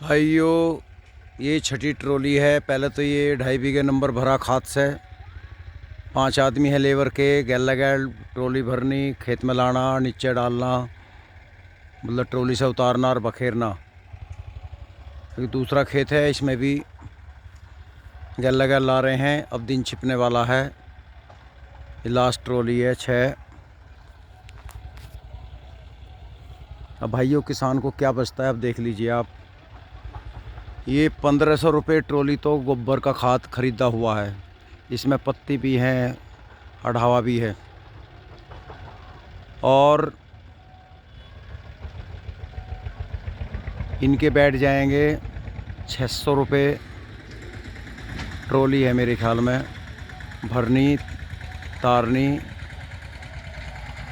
भाइयों, ये छठी ट्रॉली है। पहले तो ये 2.5 बीघे नंबर भरा खाद से। 5 आदमी है लेबर के। गैल लगैल ट्रॉली भरनी, खेत में लाना, नीचे डालना, मतलब ट्रॉली से उतारना और बखेरना। फिर दूसरा खेत है, इसमें भी गैल लगैल ला रहे हैं। अब दिन छिपने वाला है। ये लास्ट ट्रॉली है 6। अब भाइयों, किसान को क्या बचता है अब देख लीजिए आप। ये 1500 रुपये ट्रॉली तो गोबर का खाद खरीदा हुआ है। इसमें पत्ती भी है, अढ़ावा भी है। और इनके बैठ जाएंगे 600 रुपये ट्रॉली है मेरे ख्याल में। भरनी, तारनी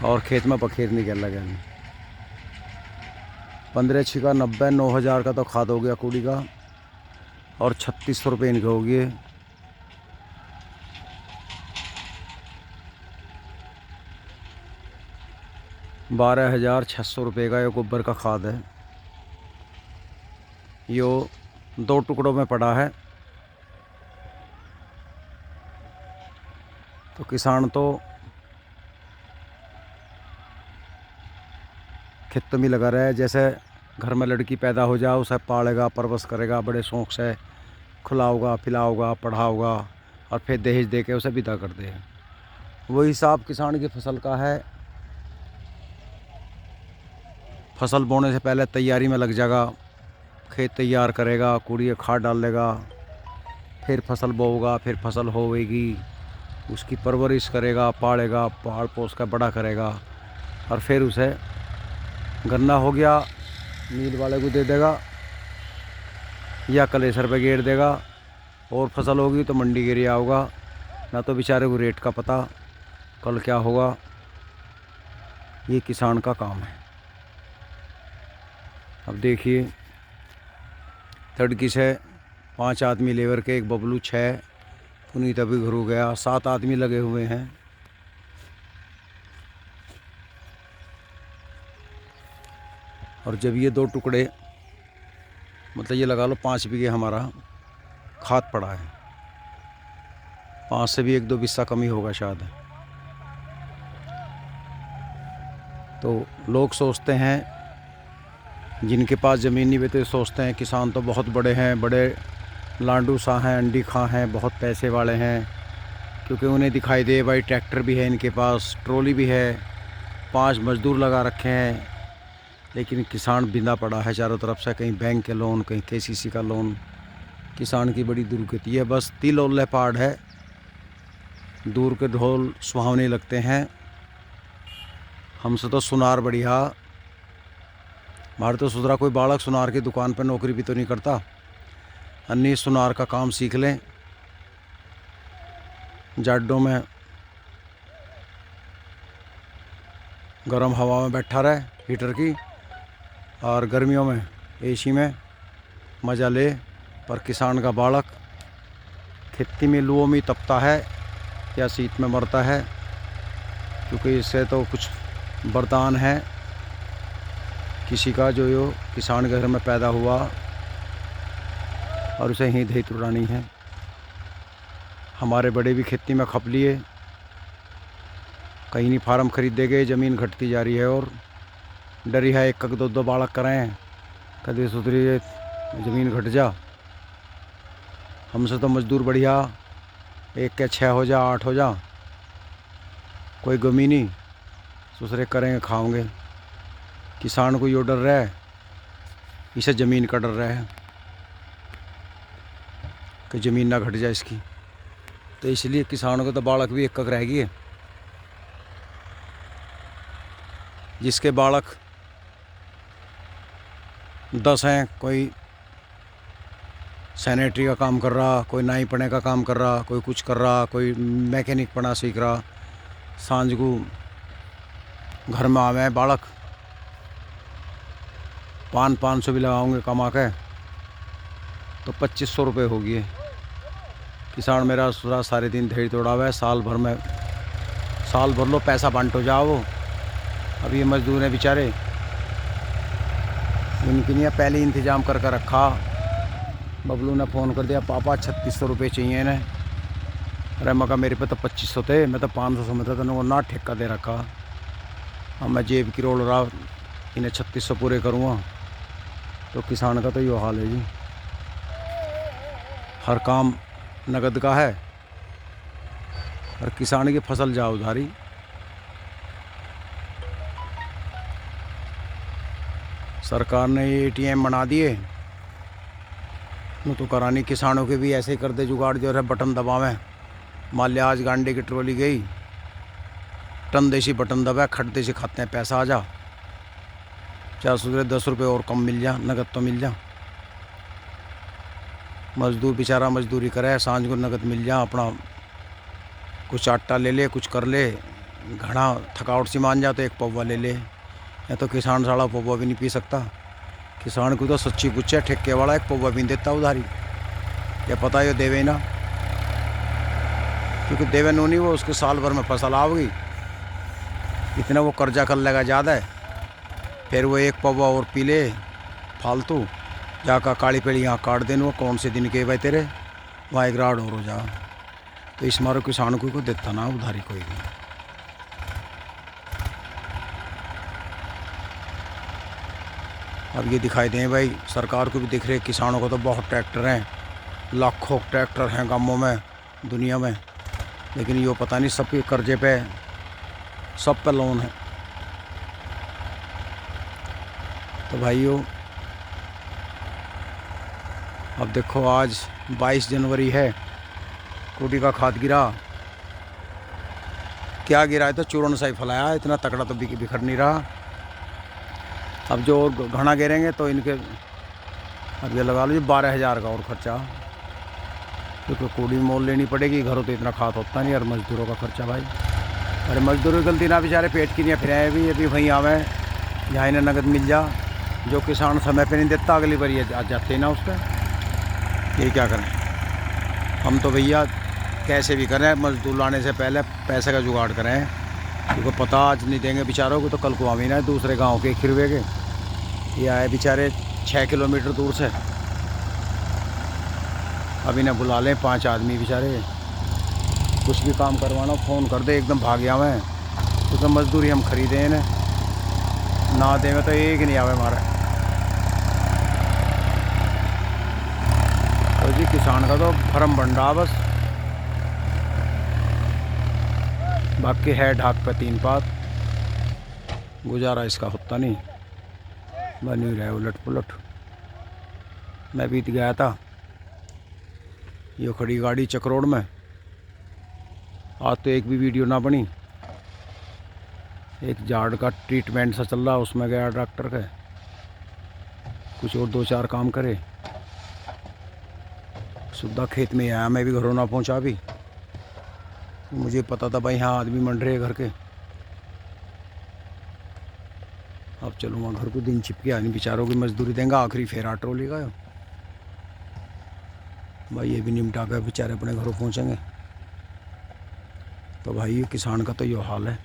और खेत में बखेरनी के लगे। 15 छिका 90, 9000 का तो खाद हो गया कूड़ी का। और 3600 रुपये इनके हो गए। ₹12,600 का ये गोबर का खाद है। यो 2 टुकड़ों में पड़ा है। तो किसान तो खेत में लगा रहा है। जैसे घर में लड़की पैदा हो जाए, उसे पालेगा, परवरिश करेगा, बड़े शौक़ से खिलाओगा, पिलाओगा, पढ़ाओगा और फिर दहेज दे के उसे विदा कर दे। वही हिसाब किसान की फसल का है। फसल बोने से पहले तैयारी में लग जाएगा। खेत तैयार करेगा, कूड़िए खाद डाल लेगा, फिर फसल बोएगा, फिर फसल होएगी, उसकी परवरिश करेगा, पालेगा, पाल पोस कर बड़ा करेगा और फिर उसे गन्ना हो गया मील वाले को दे देगा या कलेसर पे गेर देगा। और फसल होगी तो मंडी के लिए आओगा। ना तो बेचारे को रेट का पता कल क्या होगा। ये किसान का काम है। अब देखिए, तड़की से 5 आदमी लेबर के, एक बबलू 6, पुनीत अभी घर हो गया, 7 आदमी लगे हुए हैं। और जब ये 2 टुकड़े, मतलब ये लगा लो 5 बीघे हमारा खाद पड़ा है। 5 से भी 1-2 बिस्सा कमी होगा शायद। तो लोग सोचते हैं, जिनके पास ज़मीन नहीं बेते, सोचते हैं किसान तो बहुत बड़े हैं, बड़े लांडू सा हैं, अंडी खा हैं, बहुत पैसे वाले हैं। क्योंकि उन्हें दिखाई दे भाई ट्रैक्टर भी है इनके पास, ट्रॉली भी है, 5 मज़दूर लगा रखे हैं। लेकिन किसान बिंदा पड़ा है चारों तरफ से। कहीं बैंक के लोन, कहीं केसीसी का लोन। किसान की बड़ी दुर्गति है। बस तिल और पहाड़ है, दूर के ढोल सुहावने लगते हैं। हमसे तो सुनार बढ़िया। हमारे तो सुधरा कोई बालक सुनार की दुकान पर नौकरी भी तो नहीं करता। अन्य सुनार का काम सीख लें। जाड्डों में गर्म हवा में बैठा रहे हीटर की, और गर्मियों में एसी में मज़ा ले। पर किसान का बालक खेती में लुओं में तपता है या शीत में मरता है। क्योंकि इससे तो कुछ वरदान है किसी का, जो यो किसान के घर में पैदा हुआ और उसे ही दही तुड़ानी है। हमारे बड़े भी खेती में खप लिए, कहीं नहीं फार्म खरीदे गए, ज़मीन घटती जा रही है। और डरी है 1-2 बालक करें, कभी सुधरी ज़मीन घट जा। हमसे तो मज़दूर बढ़िया, 1 के 6 हो जा, 8 हो जा, कोई गमी नहीं। दूसरे करेंगे, खाओगे। किसान को यो डर रहा है, इसे ज़मीन का डर रहा है कि ज़मीन ना घट जाए इसकी। तो इसलिए किसानों को तो बालक भी 1 रह गई है। जिसके बालक 10 हैं, कोई सैनिटरी का काम कर रहा, कोई नाई पढ़ने का काम कर रहा, कोई कुछ कर रहा, कोई मैकेनिक पढ़ना सीख रहा। सांझ को घर में आवे बालक, 500 भी लगाओगे कमा के तो 2500 रुपये होगी। किसान मेरा पूरा सारे दिन धेड़ तोड़ावे, साल भर लो पैसा बांटो जाओ। अब ये मजदूर हैं बेचारे, इनके लिए पहले इंतज़ाम करके रखा। बबलू ने फ़ोन कर दिया, पापा 3600 रुपये चाहिए इन्हें। अरे मैं कहा मेरे पे तो 2500 थे, मैं तो 500 समझता था, वो ना ठेका दे रखा। अब मैं जेब की रोल रहा, इन्हें 3600 पूरे करूँगा। तो किसान का तो यो हाल है जी, हर काम नगद का है और किसान की फसल जा उधारी। सरकार ने ये ATM बना दिए, तो करानी किसानों के भी ऐसे ही कर दे जुगाड़, जो है बटन दबावें। मान लिया आज गांडे की ट्रॉली गई, टन देसी बटन दबाए, खट देसी खाते हैं, पैसा आ जा, चाहे सुधरे 10 रुपये और कम मिल जा, नगद तो मिल जा। मजदूर बेचारा मजदूरी करे, सांझ को नगद मिल जा, अपना कुछ आटा ले ले, कुछ कर ले, घड़ा थकावट सी मान जा तो एक पौवा ले ले। या तो किसान साड़ा पौवा भी नहीं पी सकता। किसान को तो सच्ची पूछे, ठेके वाला एक पौवा भी नहीं देता उधारी, या पता है देवे ना, क्योंकि देवे नो नहीं, वो उसके साल भर में फसल आओगी, इतना वो कर्जा कर लेगा ज़्यादा है, फिर वो एक पौवा और पी ले फालतू, जाकर काली पेड़ी यहाँ काट देने, वो कौन से दिन के भाई तेरे वहाँ एक राड और हो जा। तो इस मारो किसान को देता ना उधारी कोई भी। अब ये दिखाई दें भाई, सरकार को भी दिख रहे, किसानों को तो बहुत ट्रैक्टर हैं, लाखों ट्रैक्टर हैं गांवों में, दुनिया में, लेकिन ये पता नहीं सबके कर्जे पे, सब पे लोन है। तो भाइयों अब देखो, आज 22 जनवरी है, कोटी का खाद गिरा, क्या गिरा है, तो चूर्ण सा ही फैलाया, इतना तकड़ा तो बिखर नहीं रहा। अब जो और घना गिरेंगे तो इनके, अब ये लगा लो 12,000 का और खर्चा, क्योंकि कोड़ी मोल लेनी पड़ेगी, घरों तो इतना खाद होता नहीं, और मजदूरों का खर्चा भाई। अरे मजदूरों की गलती ना, बेचारे पेट की नहीं फिर भी, अभी वहीं आवे जहाँ इन्हें नगद मिल जा। जो किसान समय पे नहीं देता, अगली बार ये आ जाते ही ना उस पर, ये क्या करें। हम तो भैया कैसे भी करें, मजदूर लाने से पहले पैसे का जुगाड़ करें, क्योंकि पता आज नहीं देंगे बेचारों को तो कल को आमी ना दूसरे गांव के खिरवे के। ये आए बेचारे 6 किलोमीटर दूर से, अभी ना बुला लें 5 आदमी बेचारे, कुछ भी काम करवाना फ़ोन कर दे, एकदम भाग आवें, क्योंकि तो मजदूरी हम खरीदे इन्हें, ना देंगे तो एक ही नहीं आवे हमारा। तो जी किसान का तो फर्म बन रहा बस, बाकी है ढाक पे 3 पात, गुजारा इसका होता नहीं, बनी रहे उलट पुलट। मैं बीत गया था, ये खड़ी गाड़ी चक्रोड़ में, आज तो एक भी वीडियो ना बनी। एक झाड़ का ट्रीटमेंट सा चल रहा, उसमें गया डॉक्टर का, कुछ और 2-4 काम करे, सुद्धा खेत में आया, मैं भी घरों ना पहुंचा भी, मुझे पता था भाई यहाँ आदमी मंड रहे घर के। अब चलूँगा घर को, दिन छिप के आदमी बेचारों की मजदूरी देंगे, आखिरी फेरा ट्रोली का भाई, ये भी निपटा कर बेचारे अपने घरों पहुँचेंगे। तो भाई ये किसान का तो ये हाल है,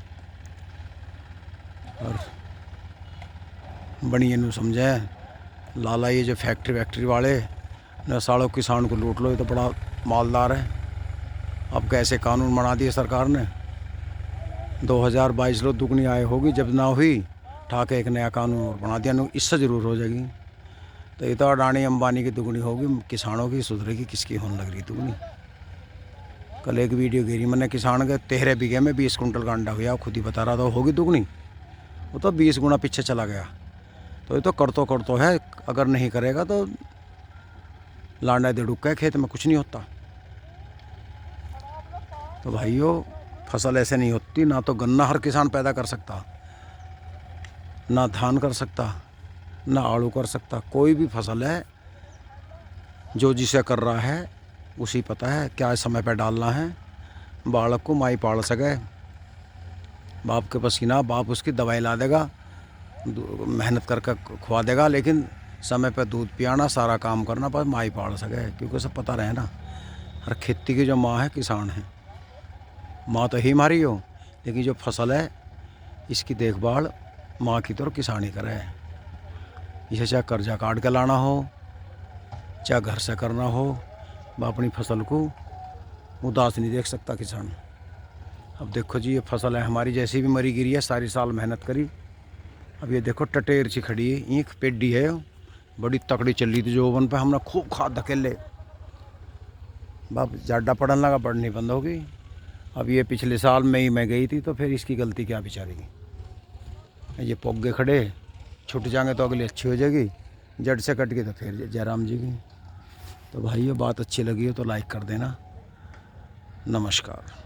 और बड़ी समझे लाला, ये जो फैक्ट्री वाले न सालों किसान को लूट लो, ये तो बड़ा मालदार है। अब कैसे कानून बना दिए सरकार ने, 2022 लो दुगनी आय होगी, जब ना हुई ठाके एक नया कानून और बना दिया, इससे ज़रूर हो जाएगी। तो ये तो अडानी अंबानी की दुगनी होगी, किसानों की सुधरेगी किसकी होने लग रही दुगनी। कल एक वीडियो घेरी मैंने, किसान के 13 बीघे में 20 कुंटल गांडा हुआ, खुद ही बता रहा था, होगी दुगनी, वो तो 20 गुना पीछे चला गया। तो ये तो करतो है, अगर नहीं करेगा तो लांडा देड़ुक है, खेत में कुछ नहीं होता। तो भाइयों फसल ऐसे नहीं होती, ना तो गन्ना हर किसान पैदा कर सकता, ना धान कर सकता, ना आलू कर सकता, कोई भी फसल है जो जिसे कर रहा है उसी पता है क्या समय पर डालना है, बालक को माई पाल सके, बाप के पसीना, बाप उसकी दवाई ला देगा, मेहनत करके खुआ देगा, लेकिन समय पर दूध पियाना, सारा काम करना, पर माई पाल सके, क्योंकि सब पता रहे ना, हर खेती की जो माँ है किसान है। माँ तो ही हमारी हो, लेकिन जो फसल है इसकी देखभाल माँ की तरह किसान ही करे। इसे चाहे कर्जा काट के लाना हो, चाहे घर से करना हो, वह अपनी फसल को उदास नहीं देख सकता किसान। अब देखो जी, ये फसल है हमारी जैसी भी मरी गिरी है, सारी साल मेहनत करी। अब ये देखो टटेर सी खड़ी है, ईंख पेडी है, बड़ी तकड़ी चल रही थी जो ओवन पे, हमने खूब खाद धकेले, बाप जाडा पड़ने लगा, पड़नी बंद हो गई। अब ये पिछले साल मई में गई थी, तो फिर इसकी गलती क्या बेचारी की। ये पोगे खड़े छुट जाएंगे तो अगली अच्छी हो जाएगी, जड़ से कट गई तो फिर जयराम जी की। तो भाई ये बात अच्छी लगी हो तो लाइक कर देना। नमस्कार।